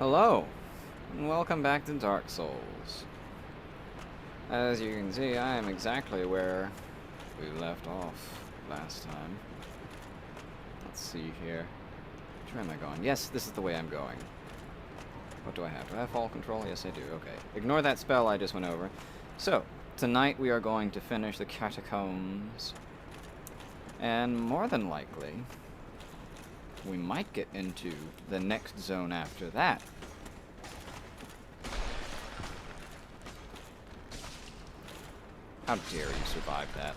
Hello, and welcome back to Dark Souls. As you can see, I am exactly where we left off last time. Let's see here. Which way am I going? Yes, this is the way I'm going. What do I have? Do I have fall control? Yes, I do. Okay. Ignore that spell I just went over. So, tonight we are going to finish the catacombs. And more than likely, we might get into the next zone after that. How dare you survive that?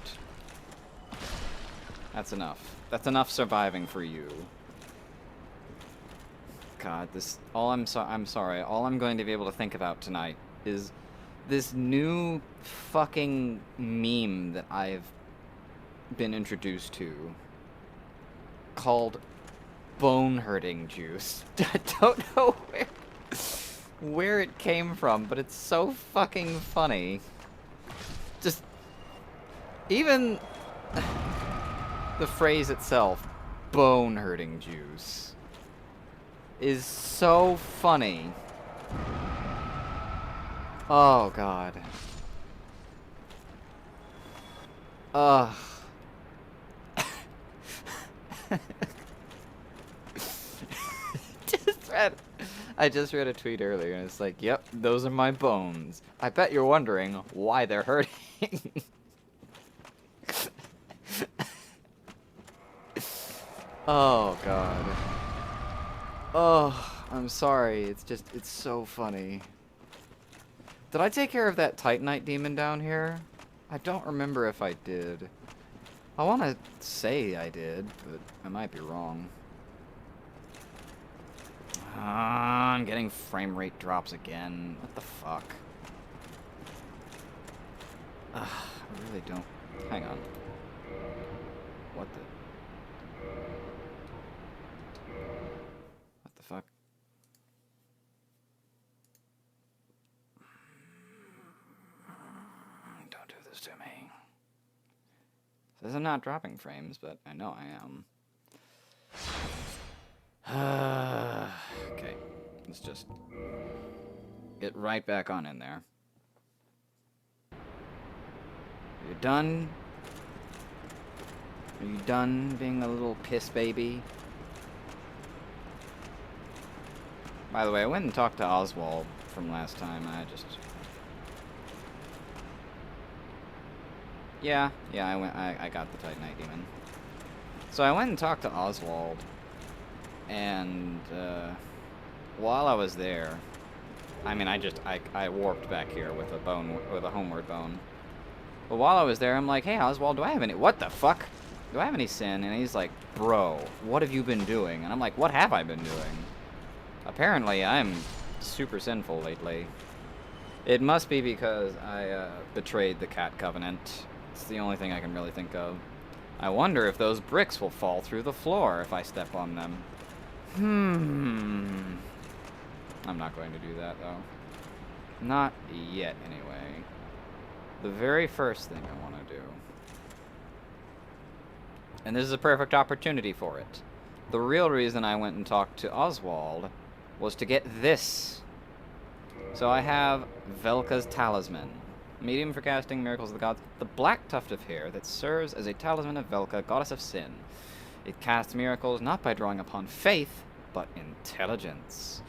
That's enough. That's enough surviving for you. God, I'm sorry. All I'm going to be able to think about tonight is this new fucking meme that I've been introduced to called bone hurting juice. I don't know where it came from, but it's so fucking funny. Just even the phrase itself, bone hurting juice, is so funny. Oh god. Ugh. I just read a tweet earlier and it's like, yep, those are my bones. I bet you're wondering why they're hurting. Oh god. Oh, I'm sorry. It's so funny. Did I take care of that Titanite demon down here? I don't remember if I did. I want to say I did, but I might be wrong. I'm getting frame rate drops again. What the fuck? I really don't. Hang on. What the fuck? Don't do this to me. Says I'm not dropping frames, but I know I am. Okay, let's just get right back on in there. Are you done? Are you done being a little piss baby? By the way, I went and talked to Oswald from last time. Yeah, I got the Titanite demon. So I went and talked to Oswald. And while I was there, I mean, I warped back here with a homeward bone. But while I was there, I'm like, hey Oswald, what the fuck? Do I have any sin? And he's like, bro, what have you been doing? And I'm like, what have I been doing? Apparently, I'm super sinful lately. It must be because I betrayed the cat covenant. It's the only thing I can really think of. I wonder if those bricks will fall through the floor if I step on them. I'm not going to do that, though. Not yet, anyway. The very first thing I want to do. And this is a perfect opportunity for it. The real reason I went and talked to Oswald was to get this. So I have Velka's Talisman. Medium for casting miracles of the gods. The black tuft of hair that serves as a talisman of Velka, goddess of sin. It casts miracles not by drawing upon faith, but intelligence.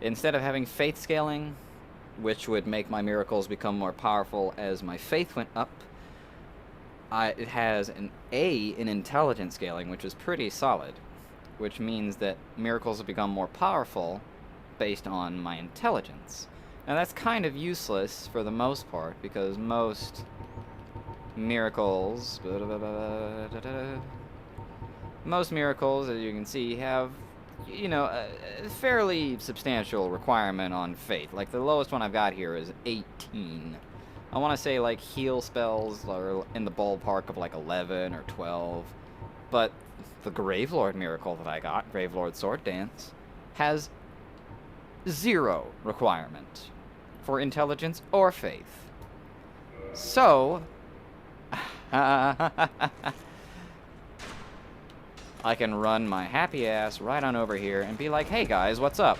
Instead of having faith scaling, which would make my miracles become more powerful as my faith went up, it has an A in intelligence scaling, which is pretty solid, which means that miracles will become more powerful based on my intelligence. Now that's kind of useless for the most part, because most miracles, as you can see, have, you know, a fairly substantial requirement on faith. Like, the lowest one I've got here is 18. I want to say, like, heal spells are in the ballpark of, like, 11 or 12. But the Gravelord miracle that I got, Gravelord Sword Dance, has 0 requirement for intelligence or faith. So, I can run my happy ass right on over here and be like, hey guys, what's up?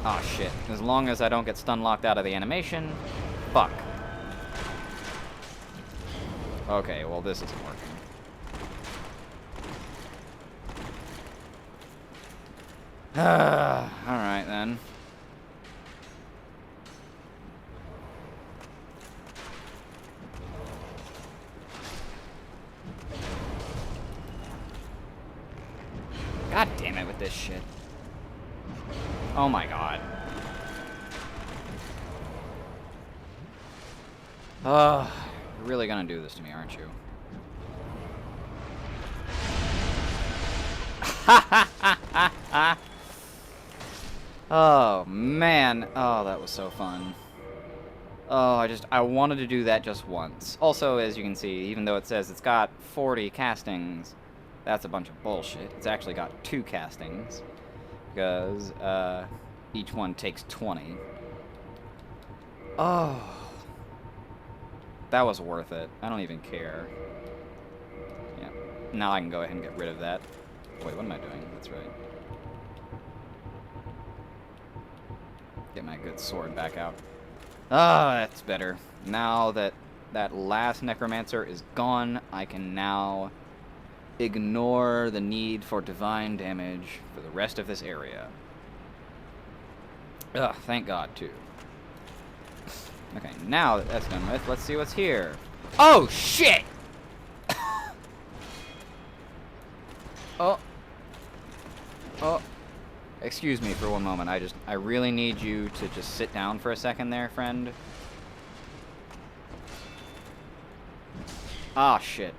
Oh shit. As long as I don't get stun locked out of the animation. Fuck. Okay, well this isn't working. Alright then. God damn it with this shit. Oh my god. You're really gonna do this to me, aren't you? Oh man. Oh, that was so fun. Oh, I wanted to do that just once. Also, as you can see, even though it says it's got 40 castings, that's a bunch of bullshit. It's actually got 2 castings, because each one takes 20. Oh, that was worth it. I don't even care. Yeah, now I can go ahead and get rid of that. Wait, what am I doing? That's right. Get my good sword back out. Ah, that's better. Now that that last necromancer is gone, I can now ignore the need for divine damage for the rest of this area. Ugh, thank God, too. Okay, now that that's done with, let's see what's here. Oh, shit! Oh. Oh. Excuse me for one moment. I really need you to just sit down for a second there, friend. Ah, shit.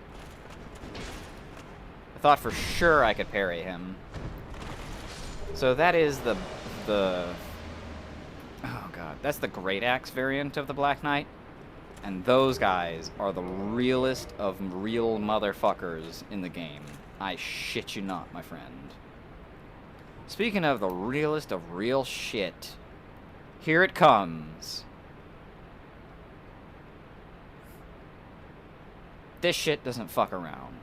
I thought for sure I could parry him. So that is the oh god, that's the Great Axe variant of the Black Knight. And those guys are the realest of real motherfuckers in the game. I shit you not, my friend. Speaking of the realest of real shit, here it comes. This shit doesn't fuck around.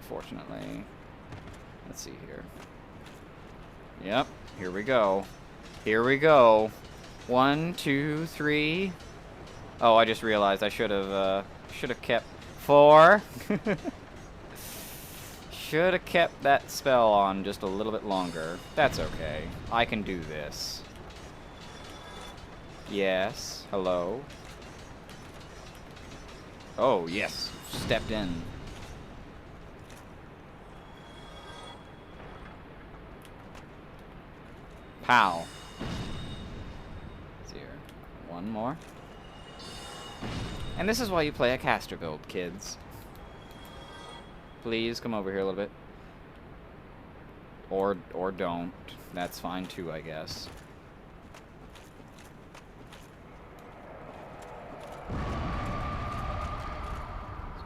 Unfortunately. Let's see here. Yep, here we go. Here we go. 1, 2, 3. Oh, I just realized I should have kept 4. Should have kept that spell on just a little bit longer. That's okay. I can do this. Yes. Hello. Oh, yes. Stepped in. Pow. Let's see here. One more. And this is why you play a caster build, kids. Please come over here a little bit. Or don't. That's fine too, I guess. So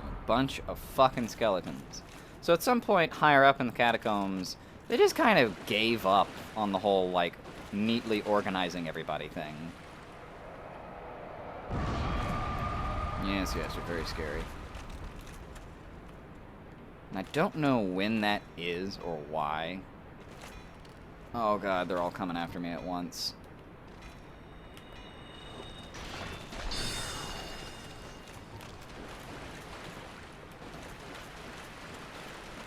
a bunch of fucking skeletons. So at some point higher up in the catacombs, they just kind of gave up on the whole, like, neatly organizing everybody thing. Yes, they're very scary. And I don't know when that is or why. Oh god, they're all coming after me at once.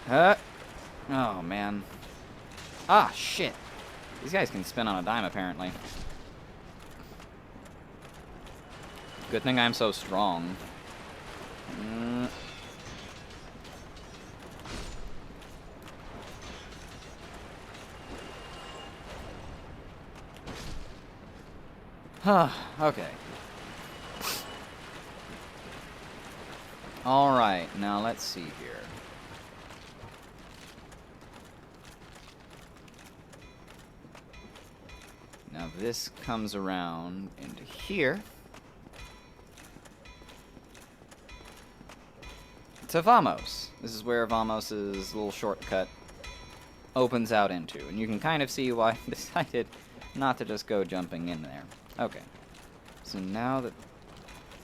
Huh? Oh man. Ah, shit. These guys can spin on a dime, apparently. Good thing I'm so strong. Huh, okay. Alright, now let's see here. Now this comes around into here. To Vamos. This is where Vamos's little shortcut opens out into. And you can kind of see why I decided not to just go jumping in there. Okay. So now that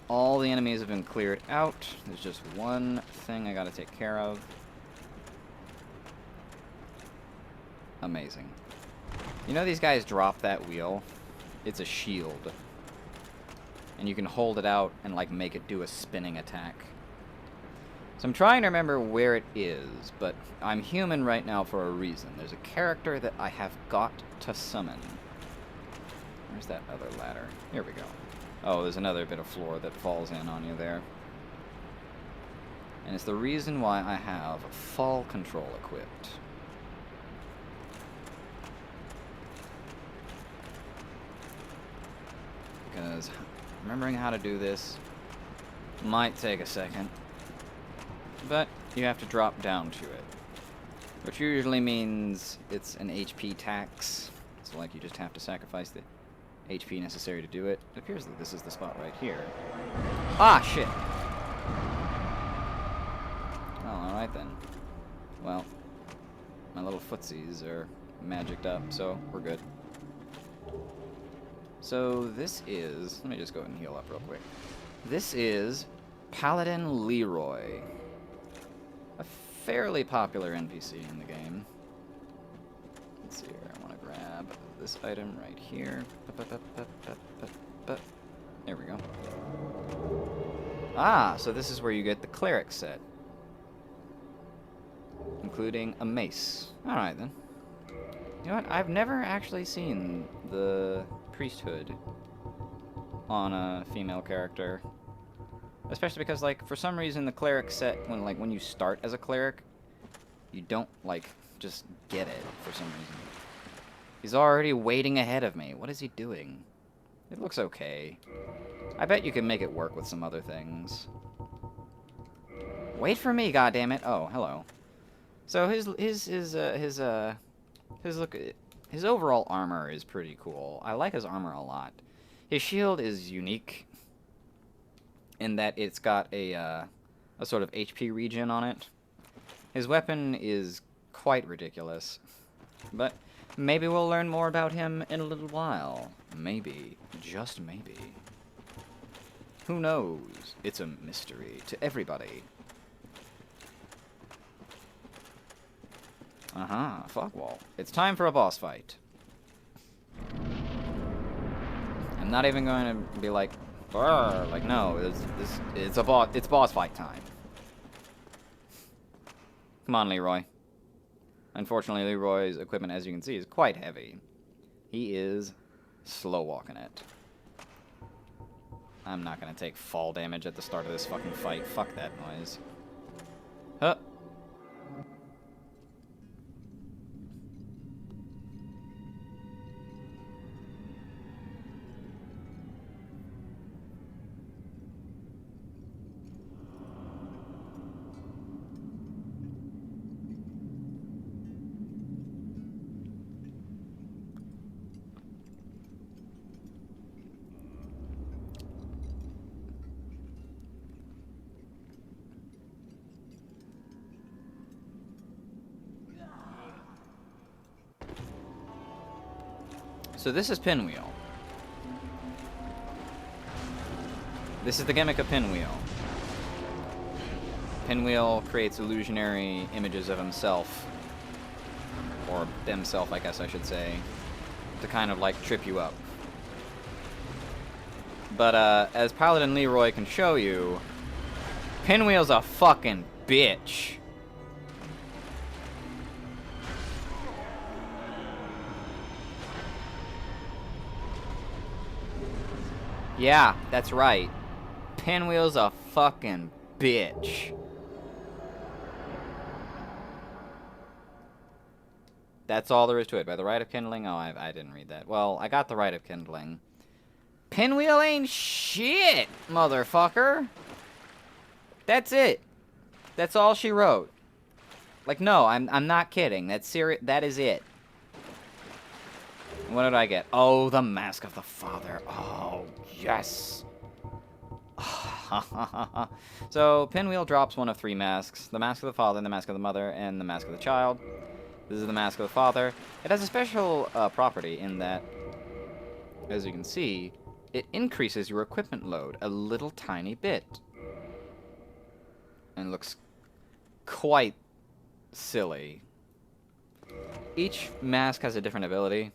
all the enemies have been cleared out, there's just one thing I gotta take care of. A Amazing. You know these guys drop that wheel? It's a shield. And you can hold it out and, like, make it do a spinning attack. So I'm trying to remember where it is, but I'm human right now for a reason. There's a character that I have got to summon. Where's that other ladder? Here we go. Oh, there's another bit of floor that falls in on you there. And it's the reason why I have fall control equipped. Because remembering how to do this might take a second. But you have to drop down to it. Which usually means it's an HP tax. So like you just have to sacrifice the HP necessary to do it. It appears that this is the spot right here. Ah, shit! Well, alright then. Well, my little footsies are magicked up, so we're good. So this is... Let me just go ahead and heal up real quick. This is Paladin Leroy. A fairly popular NPC in the game. Let's see here. I want to grab this item right here. There we go. Ah, so this is where you get the cleric set. Including a mace. Alright then. You know what? I've never actually seen the priesthood on a female character. Especially because, like, for some reason the cleric set, when you start as a cleric, you don't, like, just get it for some reason. He's already waiting ahead of me. What is he doing? It looks okay. I bet you can make it work with some other things. Wait for me, goddammit. Oh, hello. So his overall armor is pretty cool. I like his armor a lot. His shield is unique in that it's got a sort of HP regen on it. His weapon is quite ridiculous, but maybe we'll learn more about him in a little while. Maybe, just maybe. Who knows? It's a mystery to everybody. Fuck wall. It's time for a boss fight. I'm not even going to be like, like, no, it's boss fight time. Come on, Leroy. Unfortunately, Leroy's equipment, as you can see, is quite heavy. He is slow walking it. I'm not gonna take fall damage at the start of this fucking fight. Fuck that noise. Huh. So this is Pinwheel. This is the gimmick of Pinwheel. Pinwheel creates illusionary images of himself, or themself, I guess I should say, to kind of like trip you up. But as Paladin Leroy can show you, Pinwheel's a fucking bitch. Yeah, that's right. Pinwheel's a fucking bitch. That's all there is to it. By the right of kindling? Oh, I didn't read that. Well, I got the right of kindling. Pinwheel ain't shit, motherfucker. That's it. That's all she wrote. Like, no, I'm not kidding. That's serious. That is it. What did I get? Oh, the Mask of the Father. Oh, yes. So, Pinwheel drops one of 3 masks. The Mask of the Father, the Mask of the Mother, and the Mask of the Child. This is the Mask of the Father. It has a special property in that, as you can see, it increases your equipment load a little tiny bit. And looks quite silly. Each mask has a different ability.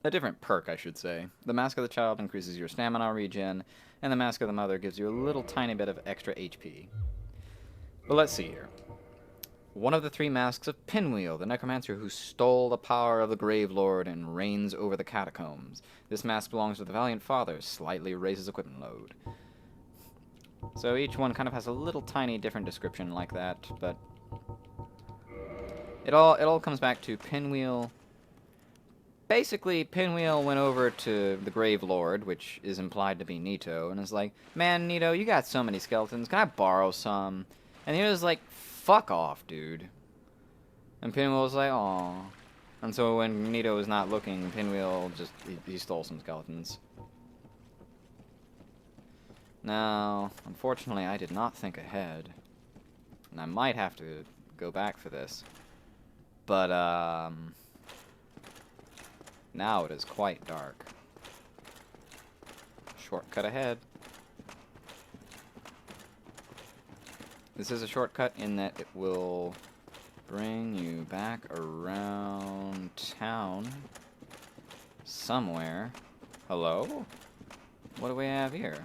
A different perk, I should say. The Mask of the Child increases your stamina regen, and the Mask of the Mother gives you a little tiny bit of extra HP. But let's see here. One of the 3 masks of Pinwheel, the necromancer who stole the power of the Grave Lord and reigns over the catacombs. This mask belongs to the Valiant Father, slightly raises equipment load. So each one kind of has a little tiny different description like that, but it all comes back to Pinwheel. Basically, Pinwheel went over to the Grave Lord, which is implied to be Nito, and is like, "Man, Nito, you got so many skeletons. Can I borrow some?" And he was like, "Fuck off, dude." And Pinwheel was like, "Aw." And so when Nito was not looking, Pinwheel just he stole some skeletons. Now, unfortunately, I did not think ahead, and I might have to go back for this. But now it is quite dark. Shortcut ahead. This is a shortcut in that it will bring you back around town somewhere. Hello? What do we have here?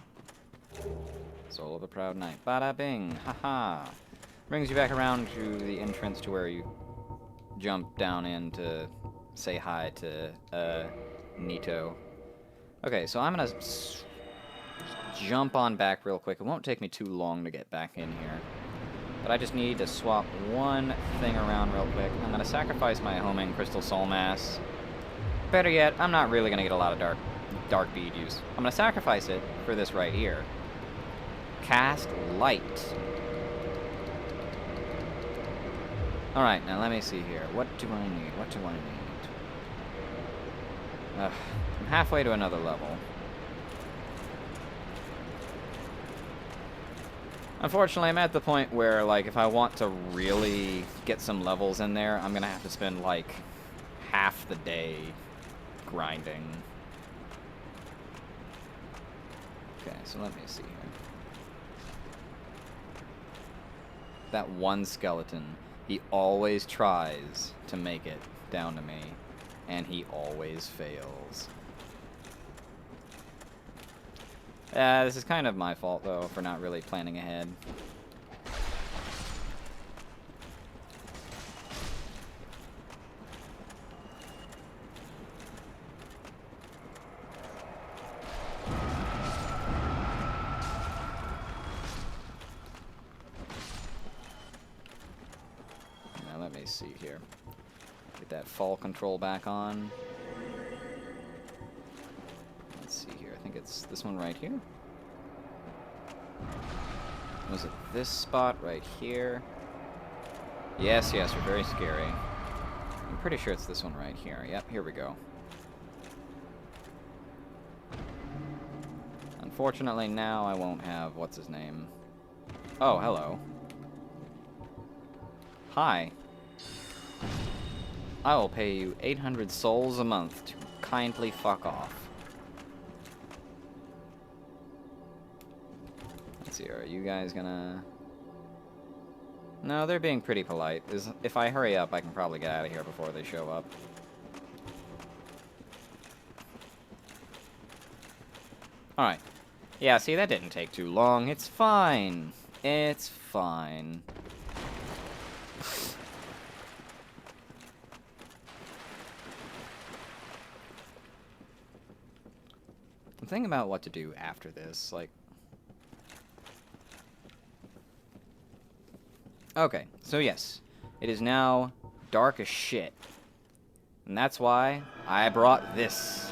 Soul of a Proud Knight. Bada bing. Haha. Brings you back around to the entrance to where you jump down in to say hi to Nito. Okay, so I'm gonna jump on back real quick. It won't take me too long to get back in here. But I just need to swap one thing around real quick. I'm gonna sacrifice my homing crystal soul mass. Better yet, I'm not really gonna get a lot of dark bead use. I'm gonna sacrifice it for this right here. Cast light. Alright, now let me see here. What do I need? What do I need? I'm halfway to another level. Unfortunately, I'm at the point where, like, if I want to really get some levels in there, I'm gonna have to spend, like, half the day grinding. Okay, so let me see here. That one skeleton, he always tries to make it down to me, and he always fails. This is kind of my fault, though, for not really planning ahead. Now, let me see here. Get that fall control back on. Let's see here. I think it's this one right here. Was it this spot right here? Yes, yes, we're very scary. I'm pretty sure it's this one right here. Yep, here we go. Unfortunately, now I won't have... what's his name? Oh, hello. Hi. I will pay you 800 souls a month to kindly fuck off. Let's see, are you guys gonna... No, they're being pretty polite. If I hurry up, I can probably get out of here before they show up. Alright. Yeah, see, that didn't take too long. It's fine. It's fine. I'm thinking about what to do after this, like... Okay, so yes, it is now dark as shit. And that's why I brought this.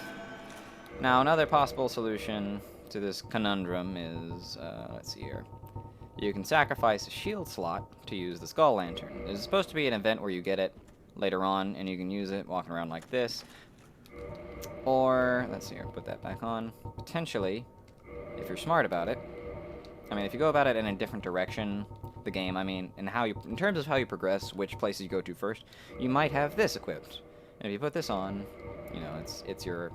Now, another possible solution to this conundrum is, let's see here. You can sacrifice a shield slot to use the Skull Lantern. There's supposed to be an event where you get it later on, and you can use it walking around like this. Or, let's see here, put that back on. Potentially, if you're smart about it, I mean, if you go about it in a different direction, the game, I mean, and how you, in terms of how you progress, which places you go to first, you might have this equipped. And if you put this on, you know, it's your,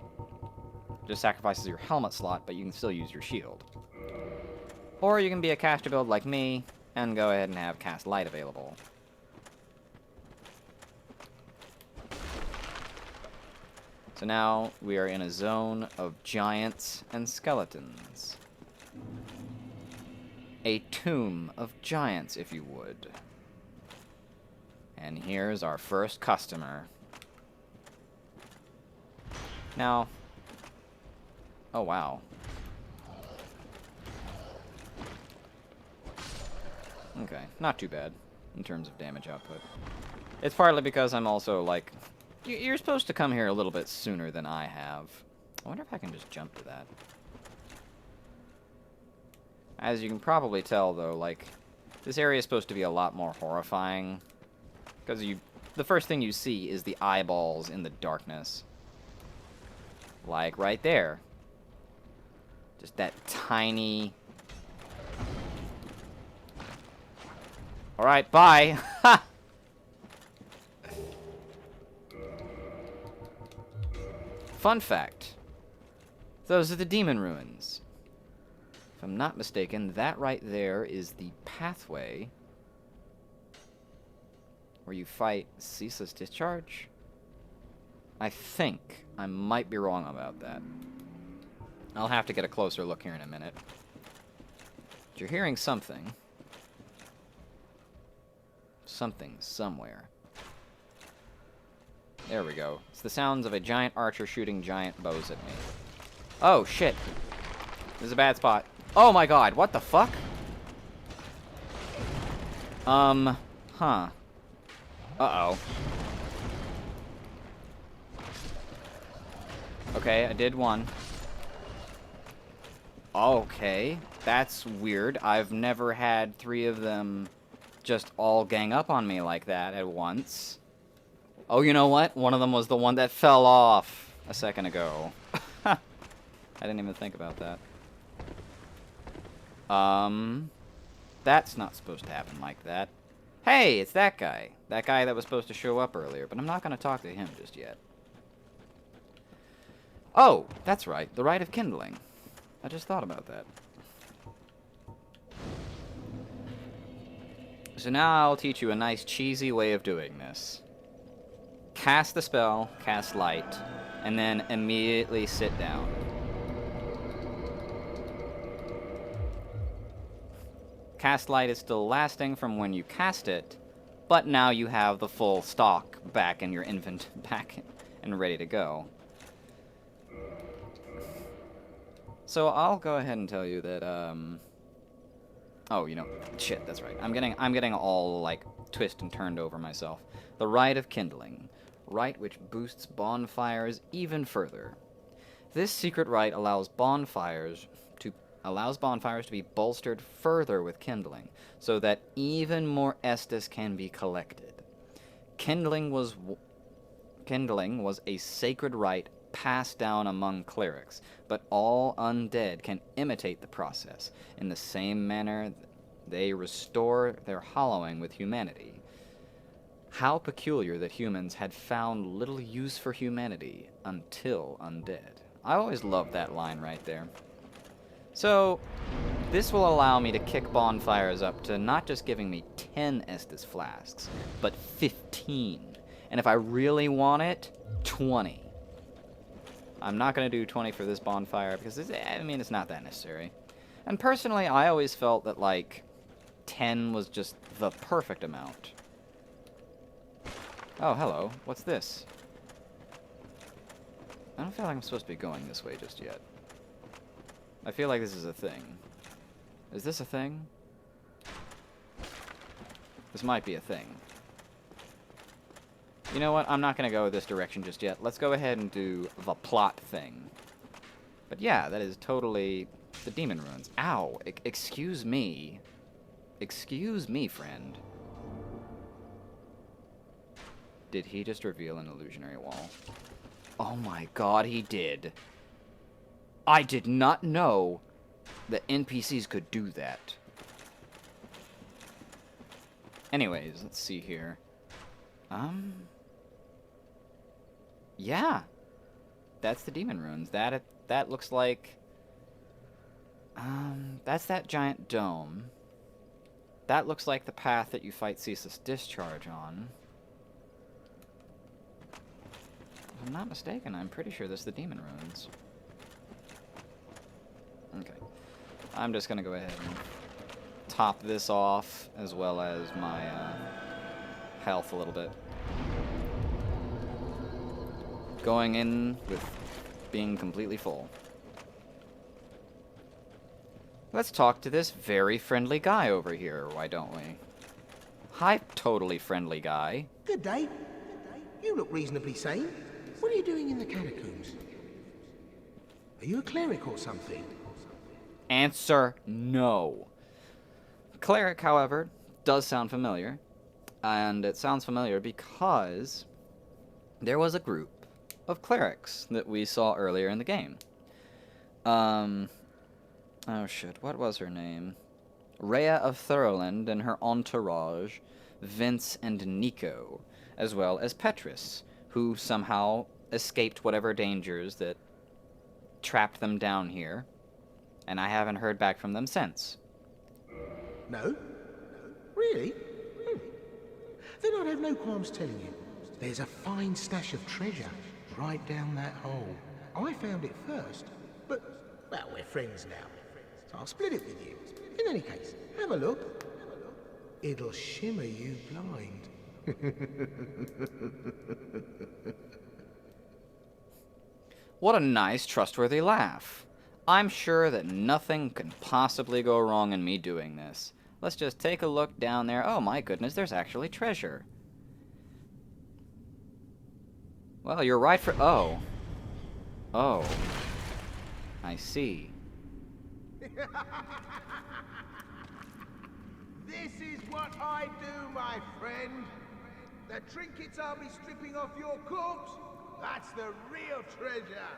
just sacrifices your helmet slot, but you can still use your shield. Or you can be a caster build like me, and go ahead and have cast light available. So now we are in a zone of giants and skeletons. A tomb of giants, if you would. And here's our first customer. Now... Oh, wow. Okay, not too bad in terms of damage output. It's partly because I'm also, like... You're supposed to come here a little bit sooner than I have. I wonder if I can just jump to that. As you can probably tell, though, like... This area is supposed to be a lot more horrifying. Because the first thing you see is the eyeballs in the darkness. Like, right there. Just that tiny... Alright, bye! Ha! Fun fact. Those are the demon ruins. If I'm not mistaken, that right there is the pathway where you fight ceaseless discharge? I think. I might be wrong about that. I'll have to get a closer look here in a minute. But you're hearing something. Something somewhere. There we go. It's the sounds of a giant archer shooting giant bows at me. Oh, shit. This is a bad spot. Oh my god, what the fuck? Huh. Uh-oh. Okay, I did one. Okay, that's weird. I've never had 3 of them just all gang up on me like that at once. Oh, you know what? One of them was the one that fell off a second ago. I didn't even think about that. That's not supposed to happen like that. Hey, it's that guy. That guy that was supposed to show up earlier, but I'm not going to talk to him just yet. Oh, that's right. The Rite of Kindling. I just thought about that. So now I'll teach you a nice cheesy way of doing this. Cast the spell, cast light, and then immediately sit down. Cast light is still lasting from when you cast it, but now you have the full stock back in your back and ready to go. So I'll go ahead and tell you that, oh, you know, shit, that's right. I'm getting all, like, twist and turned over myself. The Rite of Kindling. Rite which boosts bonfires even further. This secret rite allows bonfires to be bolstered further with kindling, so that even more Estus can be collected. Kindling was a sacred rite passed down among clerics, but all undead can imitate the process. In the same manner, they restore their hallowing with humanity. How peculiar that humans had found little use for humanity until undead. I always loved that line right there. So, this will allow me to kick bonfires up to not just giving me 10 Estus flasks, but 15. And if I really want it, 20. I'm not going to do 20 for this bonfire because, it's not that necessary. And personally, I always felt that, like, 10 was just the perfect amount. Oh, hello. What's this? I don't feel like I'm supposed to be going this way just yet. I feel like this is a thing. Is this a thing? This might be a thing. You know what? I'm not going to go this direction just yet. Let's go ahead and do the plot thing. But yeah, that is totally the demon ruins. Ow! Excuse me. Excuse me, friend. Did he just reveal an illusionary wall? Oh my god, he did. I did not know that NPCs could do that. Anyways, let's see here. Yeah. That's the demon ruins. That looks like... that's that giant dome. That looks like the path that you fight ceaseless discharge on. If I'm not mistaken, I'm pretty sure this is the demon ruins. Okay. I'm just gonna go ahead and top this off, as well as my health a little bit. Going in with being completely full. Let's talk to this very friendly guy over here, why don't we? Hi, totally friendly guy. Good day. You look reasonably sane. What are you doing in the catacombs? Are you a cleric or something? Answer no. Cleric, however, does sound familiar. And it sounds familiar because there was a group of clerics that we saw earlier in the game. Oh shit, what was her name? Rhea of Thurland and her entourage, Vince and Nico, as well as Petrus, who somehow escaped whatever dangers that trapped them down here, and I haven't heard back from them since. No? Really? Then I'd have no qualms telling you. There's a fine stash of treasure right down that hole. I found it first, but, well, we're friends now, so I'll split it with you. In any case, have a look. It'll shimmer you blind. What a nice, trustworthy laugh. I'm sure that nothing can possibly go wrong in me doing this. Let's just take a look down there. Oh my goodness, there's actually treasure. Well, you're right for... Oh. Oh. I see. This is what I do, my friend. The trinkets I'll be stripping off your corpse, that's the real treasure.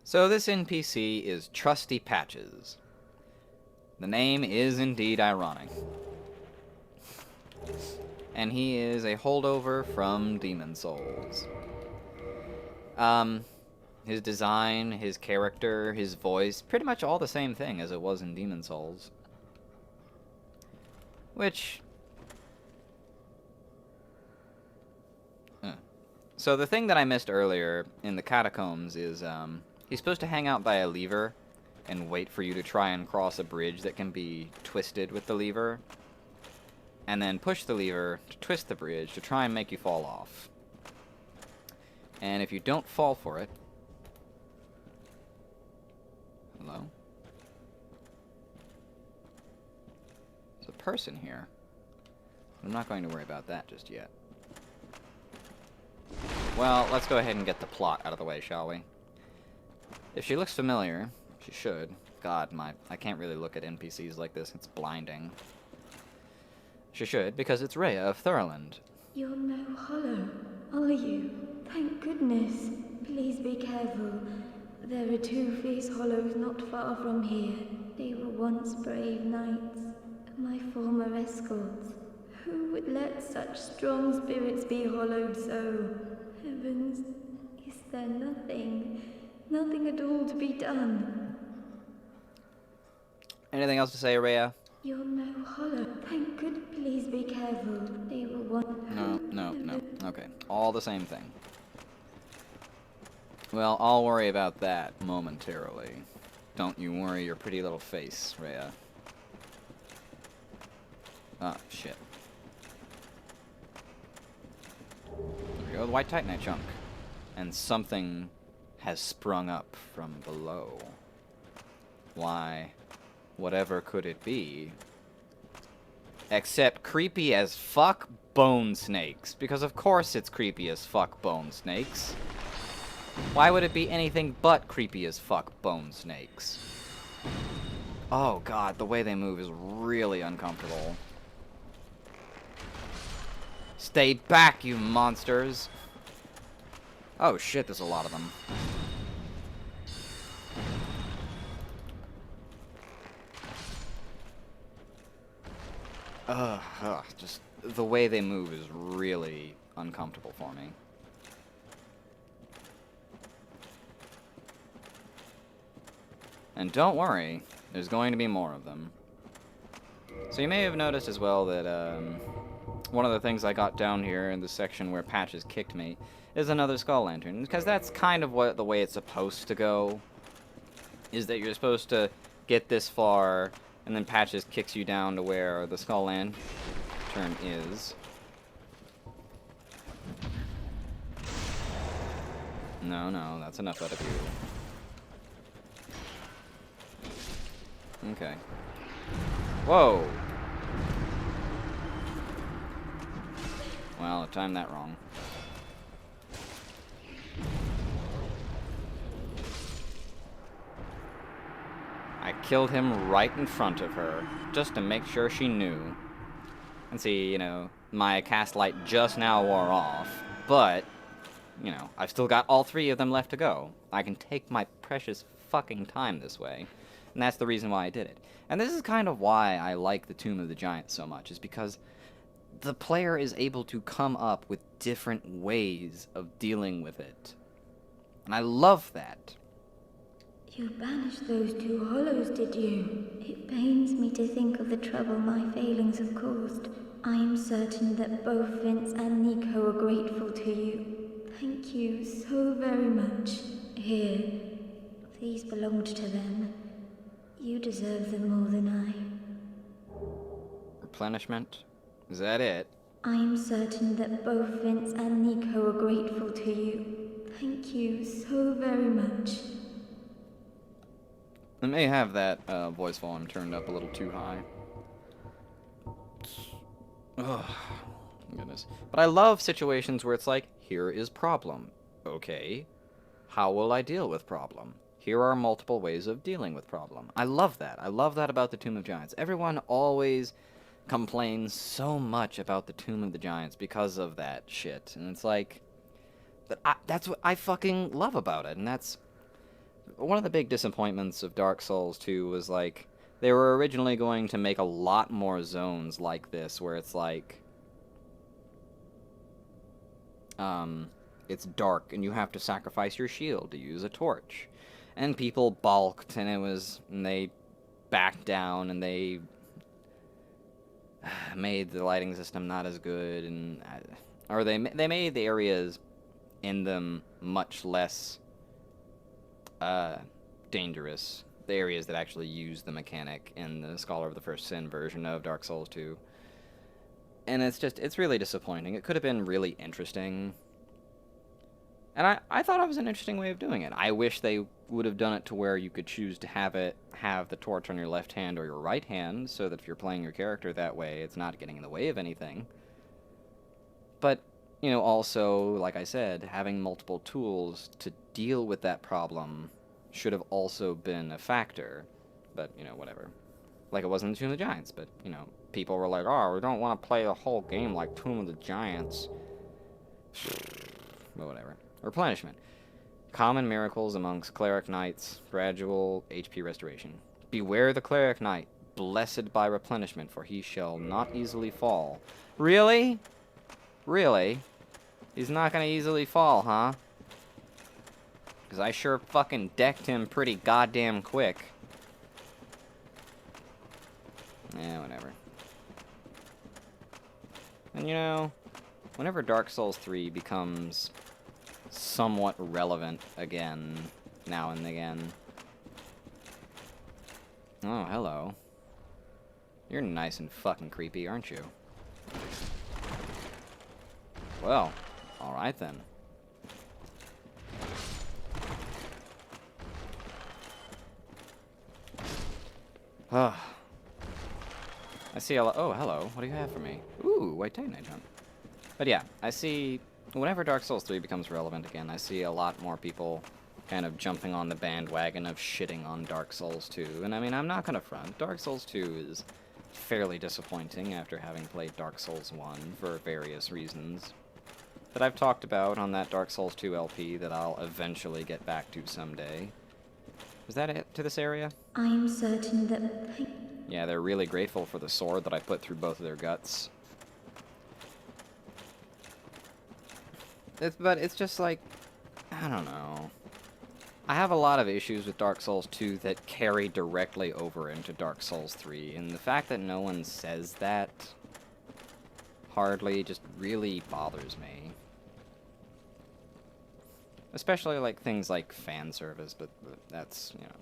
So this NPC is Trusty Patches. The name is indeed ironic. And he is a holdover from Demon Souls. His design, his character, his voice, pretty much all the same thing as it was in Demon Souls. Which... So the thing that I missed earlier in the catacombs is, he's supposed to hang out by a lever and wait for you to try and cross a bridge that can be twisted with the lever. And then push the lever to twist the bridge to try and make you fall off. And if you don't fall for it... Hello? There's a person here. I'm not going to worry about that just yet. Well, let's go ahead and get the plot out of the way, shall we? If she looks familiar, she should. God, I can't really look at NPCs like this, it's blinding. She should, because it's Rhea of Thurland. You're no hollow, are you? Thank goodness. Please be careful. There are 2 fierce hollows not far from here. They were once brave knights, my former escorts. Who would let such strong spirits be hollowed so? Heavens, is there nothing at all to be done? Anything else to say, Rhea? You're no hollow. Thank good. Please be careful. They were one. No. Okay, all the same thing. Well, I'll worry about that momentarily. Don't you worry your pretty little face, Rhea. Ah, shit. There we go, the white titanite chunk. And something has sprung up from below. Why, whatever could it be? Except creepy as fuck bone snakes. Because of course it's creepy as fuck bone snakes. Why would it be anything but creepy as fuck bone snakes? Oh god, the way they move is really uncomfortable. Stay back, you monsters! Oh shit, there's a lot of them. Just the way they move is really uncomfortable for me. And don't worry, there's going to be more of them. So you may have noticed as well that one of the things I got down here in the section where Patches kicked me is another skull lantern, because that's kind of the way it's supposed to go, is that you're supposed to get this far, and then Patches kicks you down to where the skull lantern is. No, that's enough out of you. Okay. Whoa! Well, I timed that wrong. I killed him right in front of her, just to make sure she knew. And see, you know, my cast light just now wore off, but, you know, I've still got all 3 of them left to go. I can take my precious fucking time this way. And that's the reason why I did it. And this is kind of why I like the Tomb of the Giants so much, is because the player is able to come up with different ways of dealing with it. And I love that. You banished those 2 hollows, did you? It pains me to think of the trouble my failings have caused. I am certain that both Vince and Nico are grateful to you. Thank you so very much. Here, these belonged to them. You deserve them more than I. Replenishment? Is that it? I am certain that both Vince and Nico are grateful to you. Thank you so very much. I may have that voice volume turned up a little too high. Ugh, goodness. But I love situations where it's like, here is problem. Okay, how will I deal with problem? Here are multiple ways of dealing with problem. I love that. I love that about the Tomb of Giants. Everyone always complains so much about the Tomb of the Giants because of that shit. And it's like, but that's what I fucking love about it. And that's one of the big disappointments of Dark Souls 2 was, like, they were originally going to make a lot more zones like this, where it's like, it's dark, and you have to sacrifice your shield to use a torch. And people balked, and they backed down, and they made the lighting system not as good, and, or they made the areas in them much less dangerous. The areas that actually use the mechanic in the Scholar of the First Sin version of Dark Souls 2. And it's really disappointing. It could have been really interesting. And I thought it was an interesting way of doing it. I wish they would have done it to where you could choose to have the torch on your left hand or your right hand, so that if you're playing your character that way, it's not getting in the way of anything. But, you know, also, like I said, having multiple tools to deal with that problem should have also been a factor. But, you know, whatever. Like it was in Tomb of the Giants, but, you know, people were like, oh, we don't want to play the whole game like Tomb of the Giants. But whatever. Replenishment. Common miracles amongst cleric knights. Gradual HP restoration. Beware the cleric knight, blessed by replenishment, for he shall not easily fall. Really? Really? He's not gonna easily fall, huh? Because I sure fucking decked him pretty goddamn quick. Yeah, whatever. And you know, whenever Dark Souls 3 becomes somewhat relevant again, now and again. Oh, hello. You're nice and fucking creepy, aren't you? Well, alright then. I see a lot. Oh, hello. What do you have for me? Ooh, white Titanite jump. But yeah, I see, whenever Dark Souls 3 becomes relevant again, I see a lot more people kind of jumping on the bandwagon of shitting on Dark Souls 2. And I mean, I'm not gonna front. Dark Souls 2 is fairly disappointing after having played Dark Souls 1 for various reasons that I've talked about on that Dark Souls 2 LP that I'll eventually get back to someday. Is that it to this area? I am certain that... Yeah, they're really grateful for the sword that I put through both of their guts. But it's just like, I don't know. I have a lot of issues with Dark Souls 2 that carry directly over into Dark Souls 3, and the fact that no one says that hardly just really bothers me. Especially like things like fan service, but that's, you know.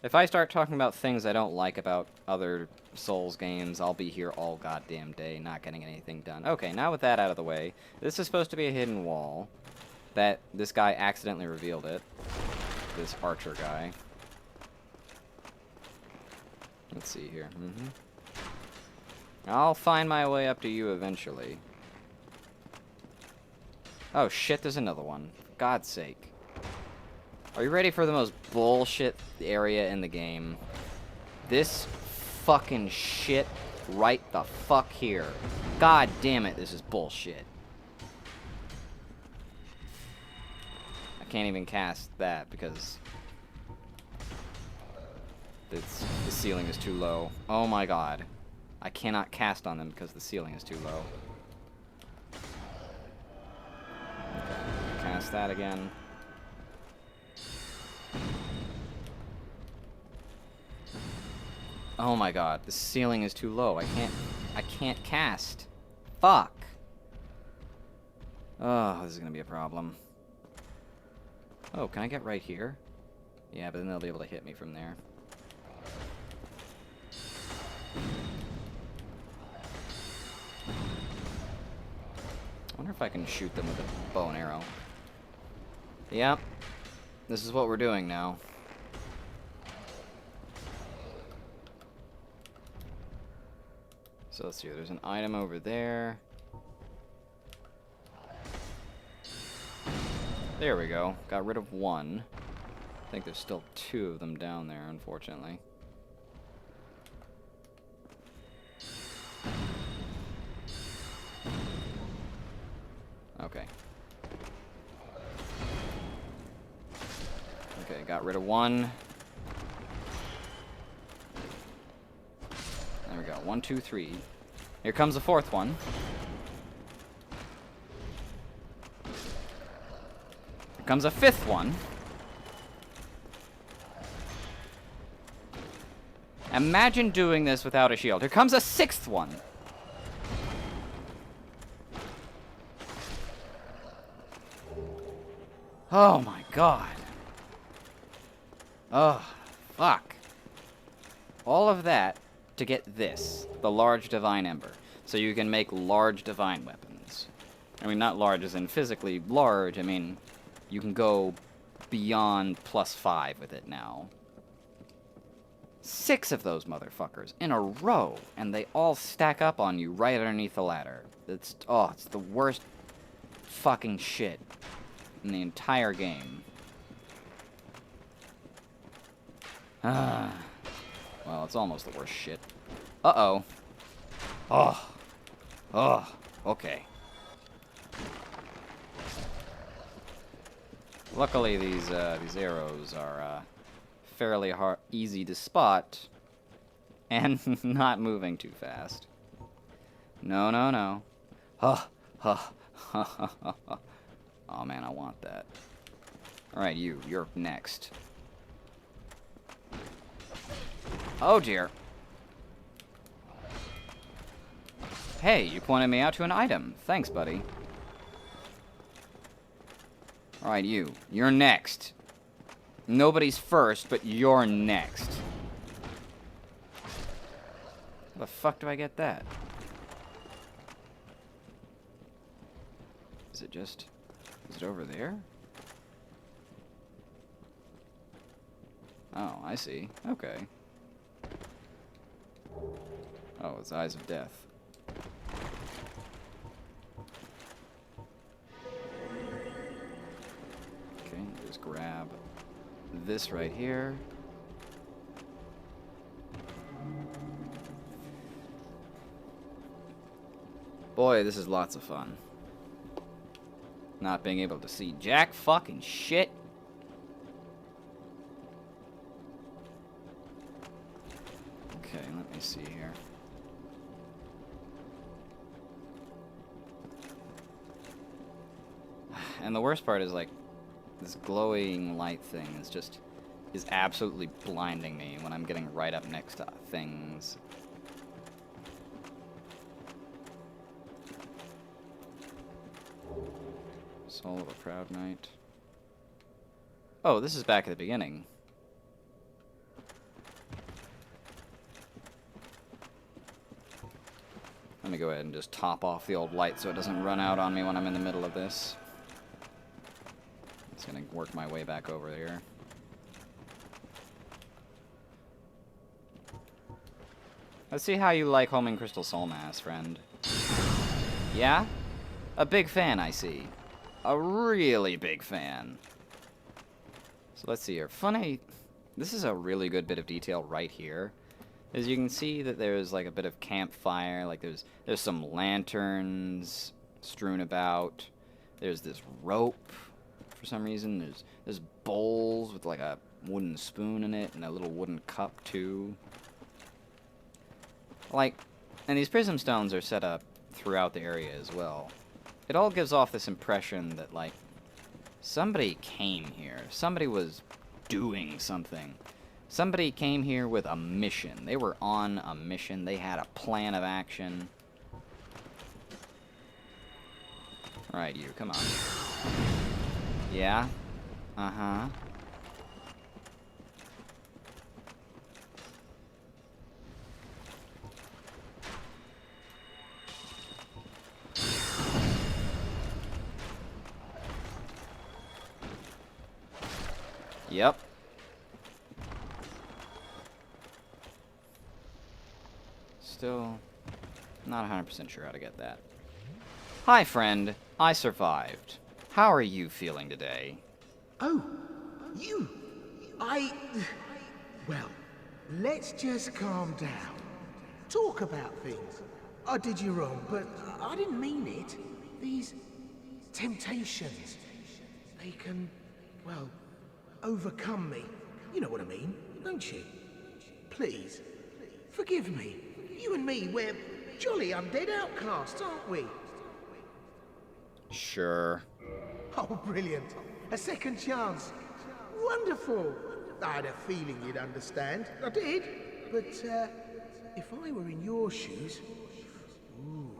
If I start talking about things I don't like about other Souls games, I'll be here all goddamn day not getting anything done. Okay, now with that out of the way, this is supposed to be a hidden wall. That this guy accidentally revealed it. This archer guy. Let's see here. I'll find my way up to you eventually. Oh shit, there's another one. For God's sake. Are you ready for the most bullshit area in the game? This fucking shit right the fuck here. God damn it, this is bullshit. I can't even cast that because the ceiling is too low. Oh my god. I cannot cast on them because the ceiling is too low. Okay, cast that again. Oh my god, the ceiling is too low. I can't cast. Fuck. Oh, this is gonna be a problem. Oh, can I get right here? Yeah, but then they'll be able to hit me from there. I wonder if I can shoot them with a bow and arrow. Yep. This is what we're doing now. So let's see, there's an item over there. There we go. Got rid of one. I think there's still two of them down there, unfortunately. Okay. Okay, got rid of one. There we go. 1, 2, 3. Here comes the fourth one. Here comes a fifth one. Imagine doing this without a shield. Here comes a sixth one. Oh my god. Oh, fuck. All of that to get this, the large divine ember. So you can make large divine weapons. I mean, not large as in physically large, I mean, you can go beyond +5 with it now. 6 of those motherfuckers in a row, and they all stack up on you right underneath the ladder. It's the worst fucking shit in the entire game. Well, it's almost the worst shit. Uh-oh. Oh, okay. Luckily, these arrows are fairly easy to spot, and not moving too fast. No, no, no. Oh man, I want that. Alright, you're next. Oh dear. Hey, you pointed me out to an item. Thanks, buddy. Alright, you're next. Nobody's first, but you're next. How the fuck do I get that? Is it over there? Oh, I see. Okay. Oh, it's Eyes of Death. Okay, just grab this right here. Boy, this is lots of fun. Not being able to see jack fucking shit. Okay, let me see here. And the worst part is, like, This glowing light thing is absolutely blinding me when I'm getting right up next to things. Soul of a Proud Knight. Oh, this is back at the beginning. Let me go ahead and just top off the old light so it doesn't run out on me when I'm in the middle of this. It's gonna work my way back over here. Let's see how you like Homing Crystal Soul Mass, friend. Yeah? A big fan, I see. A really big fan. So let's see here. Funny, this is a really good bit of detail right here. As you can see that there's like a bit of campfire, like there's some lanterns strewn about. There's this rope for some reason. There's bowls with like a wooden spoon in it and a little wooden cup too. Like, and these prism stones are set up throughout the area as well. It all gives off this impression that like somebody came here. Somebody was doing something. Somebody came here with a mission. They were on a mission. They had a plan of action. Right, you, come on. Yeah? Uh-huh. Yep. Still not 100% sure how to get that. Hi, friend. I survived. How are you feeling today? Oh, you. Well, let's just calm down. Talk about things. I did you wrong, but I didn't mean it. These temptations, they can, well, overcome me. You know what I mean, don't you? Please, forgive me. You and me, we're jolly undead outcasts, aren't we? Sure. Oh, brilliant. A second chance. Wonderful. I had a feeling you'd understand. I did. But, if I were in your shoes... Ooh.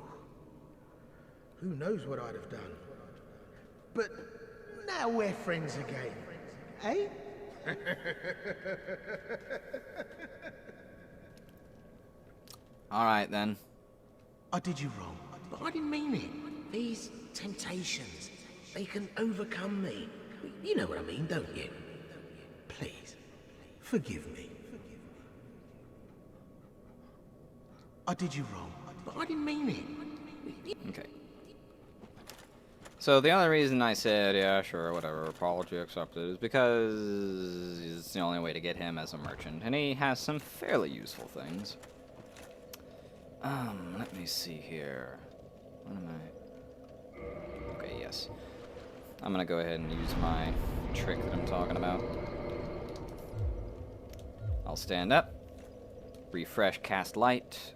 Who knows what I'd have done. But now we're friends again. Eh? Alright, then. I did you wrong, but I didn't mean it. These temptations, they can overcome me. You know what I mean, don't you? Please, forgive me. I did you wrong, but I didn't mean it. Okay. So the only reason I said, yeah, sure, whatever, apology accepted, is because it's the only way to get him as a merchant. And he has some fairly useful things. Let me see here. What am I... Okay, yes. I'm gonna go ahead and use my trick that I'm talking about. I'll stand up, refresh cast light,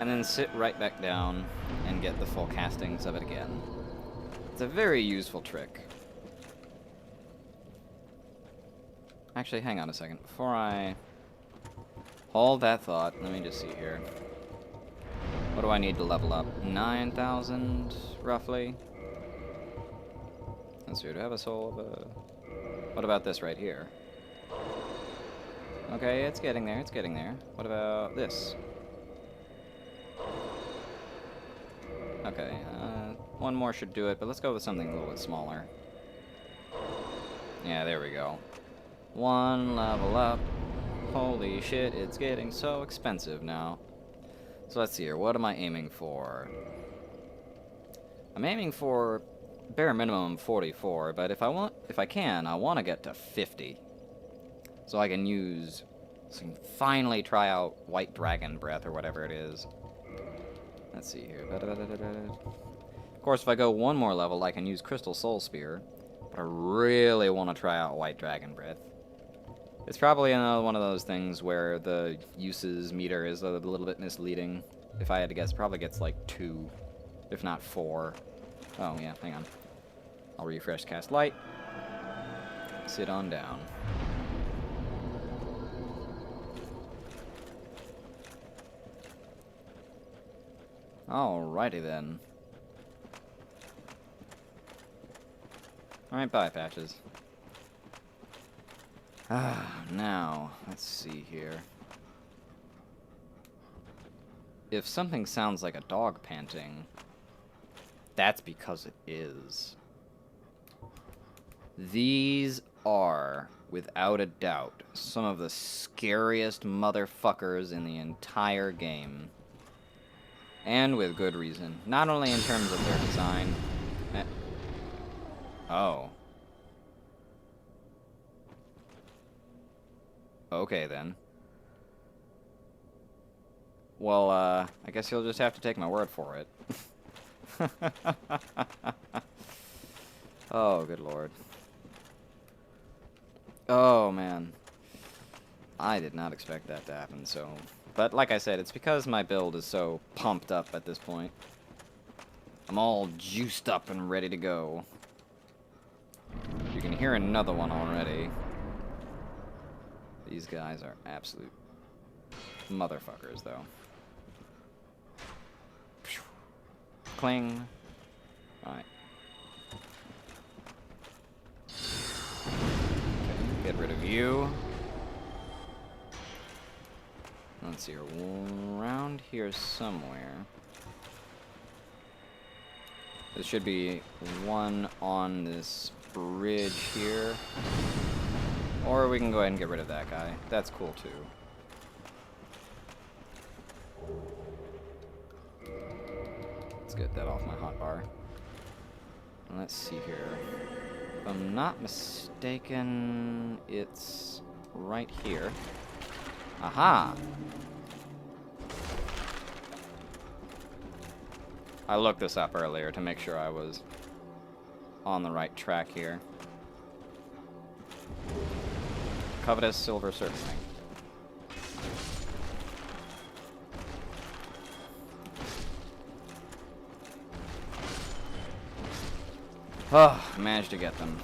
and then sit right back down and get the full castings of it again. It's a very useful trick. Actually, hang on a second. Before I hold that thought, let me just see here. What do I need to level up? 9,000, roughly? Let's see, do I have a soul of a... What about this right here? Okay, it's getting there, it's getting there. What about this? Okay, one more should do it, but let's go with something a little bit smaller. Yeah, there we go. One level up. Holy shit, it's getting so expensive now. So let's see here, what am I aiming for? I'm aiming for bare minimum 44, but if I can, I want to get to 50. So I can finally try out White Dragon Breath or whatever it is. Let's see here. Of course, if I go one more level, I can use Crystal Soul Spear, but I really want to try out White Dragon Breath. It's probably another one of those things where the uses meter is a little bit misleading. If I had to guess, it probably gets like 2, if not 4. Oh, yeah, hang on. I'll refresh cast light. Sit on down. Alrighty then. Alright, bye, Patches. Now, let's see here. If something sounds like a dog panting, that's because it is. These are, without a doubt, some of the scariest motherfuckers in the entire game. And with good reason. Not only in terms of their design. Oh. Okay, then. Well, I guess you'll just have to take my word for it. Oh, good lord. Oh, man. I did not expect that to happen, so... But like I said, it's because my build is so pumped up at this point. I'm all juiced up and ready to go. You can hear another one already. These guys are absolute motherfuckers, though. Cling. Alright. Okay, get rid of you. Let's see, around here somewhere. There should be one on this bridge here. Or we can go ahead and get rid of that guy. That's cool too. Let's get that off my hotbar. Let's see here. If I'm not mistaken, it's right here. Aha! I looked this up earlier to make sure I was on the right track here. Covetous silver serpent ring. Oh, I managed to get them.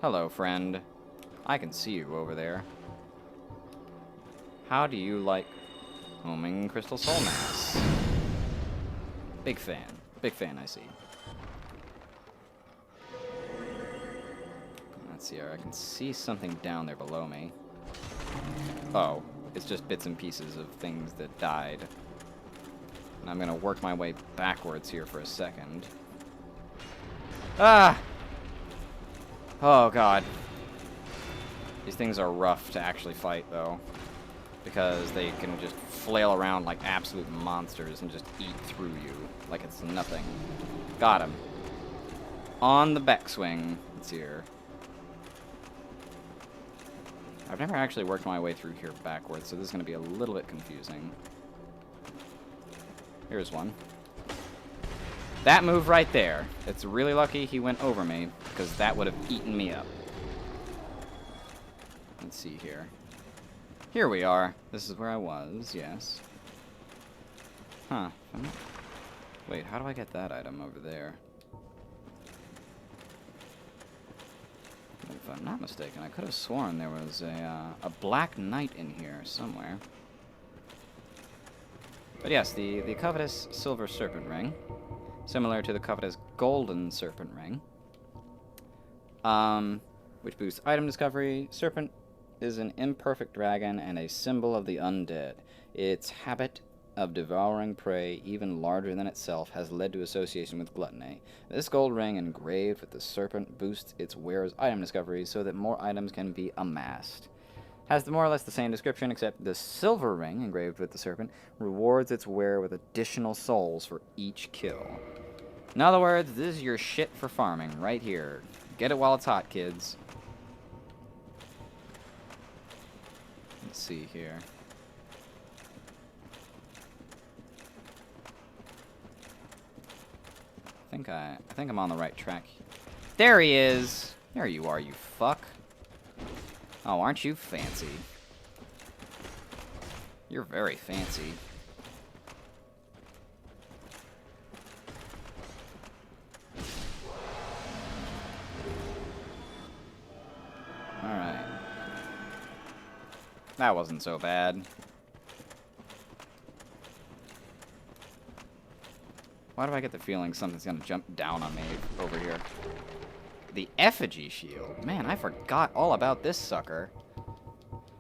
Hello, friend. I can see you over there. How do you like homing crystal soul mass? Big fan. Big fan, I see. Let's see here. I can see something down there below me. Oh, it's just bits and pieces of things that died. And I'm gonna work my way backwards here for a second. Ah! Oh, God. These things are rough to actually fight, though. Because they can just flail around like absolute monsters and just eat through you like it's nothing. Got him. On the backswing. Let's see here. I've never actually worked my way through here backwards, so this is going to be a little bit confusing. Here's one. That move right there. It's really lucky he went over me, because that would have eaten me up. Let's see here. Here we are. This is where I was, yes. Huh. Wait, how do I get that item over there? If I'm not mistaken, I could have sworn there was a black knight in here somewhere. But yes, the covetous silver serpent ring, similar to the covetous golden serpent ring, which boosts item discovery. Serpent is an imperfect dragon and a symbol of the undead. Its habit of devouring prey, even larger than itself, has led to association with gluttony. This gold ring engraved with the serpent boosts its wearer's item discovery so that more items can be amassed. Has more or less the same description, except the silver ring engraved with the serpent rewards its wearer with additional souls for each kill. In other words, this is your shit for farming right here. Get it while it's hot, kids. Let's see here. I think I'm on the right track. There he is! There you are, you fuck. Oh, aren't you fancy? You're very fancy. That wasn't so bad. Why do I get the feeling something's gonna jump down on me over here? The effigy shield. Man, I forgot all about this sucker.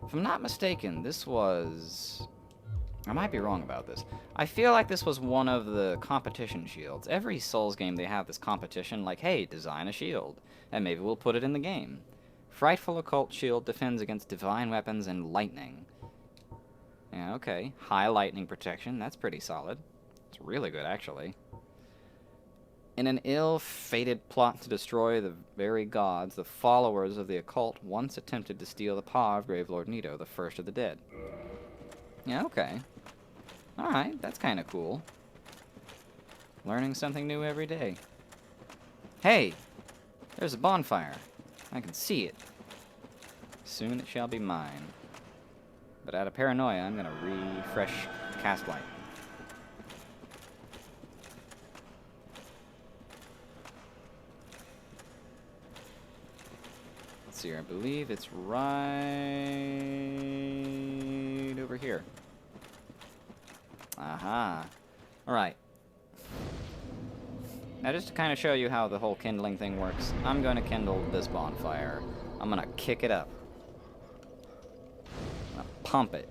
If I'm not mistaken, this was... I might be wrong about this. I feel like this was one of the competition shields. Every Souls game, they have this competition, like, hey, design a shield, and maybe we'll put it in the game. Frightful Occult Shield defends against divine weapons and lightning. Yeah, okay. High lightning protection. That's pretty solid. It's really good, actually. In an ill-fated plot to destroy the very gods, the followers of the occult once attempted to steal the paw of Gravelord Nito, the first of the dead. Yeah, okay. Alright, that's kind of cool. Learning something new every day. Hey! There's a bonfire. I can see it. Soon it shall be mine. But out of paranoia, I'm gonna refresh cast light. Let's see here. I believe it's right over here. Aha. Alright. Now, just to kind of show you how the whole kindling thing works, I'm going to kindle this bonfire. I'm going to kick it up. I'm going to pump it.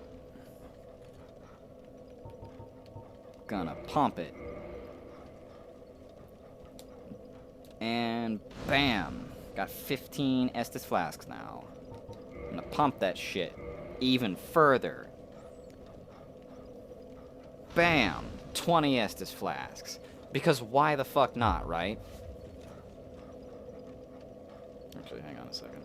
Gonna pump it. And bam. Got 15 Estus flasks now. I'm gonna pump that shit even further. Bam! 20 Estus flasks. Because why the fuck not, right? Actually, hang on a second.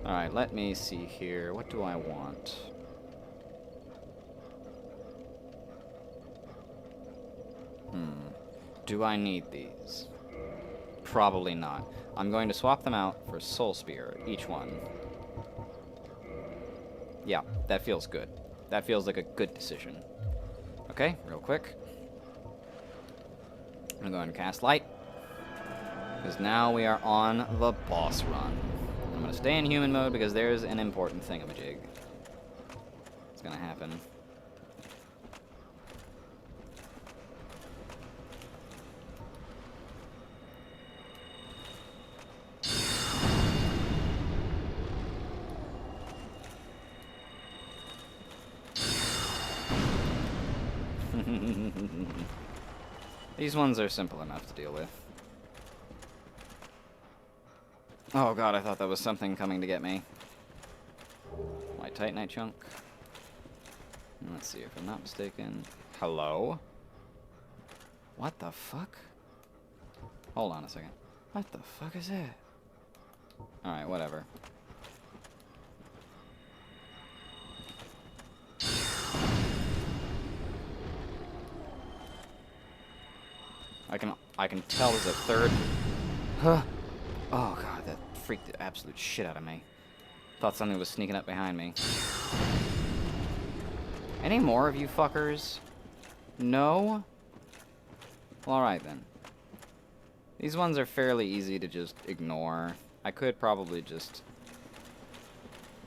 Alright, let me see here. What do I want? Do I need these? Probably not. I'm going to swap them out for Soul Spear, each one. Yeah, that feels good. That feels like a good decision. Okay, real quick. I'm gonna go ahead and cast light. Because now we are on the boss run. I'm gonna stay in human mode because there's an important thingamajig. It's gonna happen. These ones are simple enough to deal with. Oh god, I thought that was something coming to get me. My Titanite chunk. Let's see, if I'm not mistaken. Hello? What the fuck? Hold on a second. What the fuck is that? Alright, whatever. I can tell there's a third. Huh. Oh god, that freaked the absolute shit out of me. Thought something was sneaking up behind me. Any more of you fuckers? No? Well, alright then. These ones are fairly easy to just ignore. I could probably just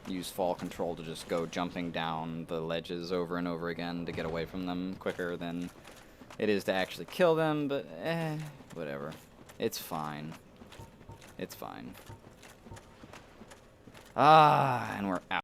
use fall control to just go jumping down the ledges over and over again to get away from them quicker than it is to actually kill them, but whatever. It's fine. It's fine. Ah, and we're out.